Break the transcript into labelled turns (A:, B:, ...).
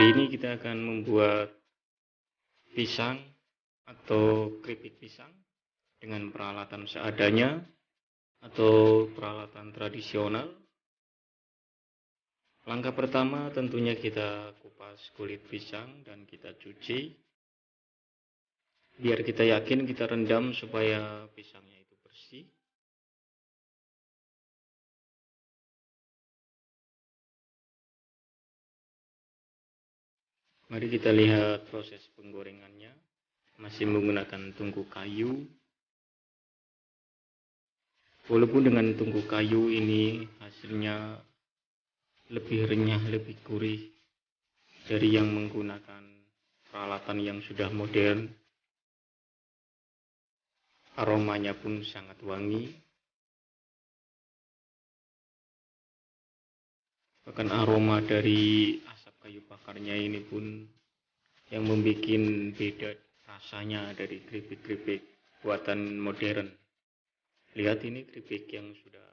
A: Hari ini kita akan membuat pisang atau keripik pisang dengan peralatan seadanya atau peralatan tradisional. Langkah pertama tentunya kita kupas kulit pisang dan kita cuci. Biar kita yakin kita rendam supaya pisangnya itu bersih. Mari kita lihat proses penggorengannya. Masih menggunakan tungku kayu. Walaupun dengan tungku kayu ini hasilnya lebih renyah, lebih gurih dari yang menggunakan peralatan yang sudah modern. Aromanya pun sangat wangi. Bahkan aroma dari asap kayu bakarnya ini pun yang membuat beda rasanya dari keripik-keripik buatan modern. Lihat ini keripik yang sudah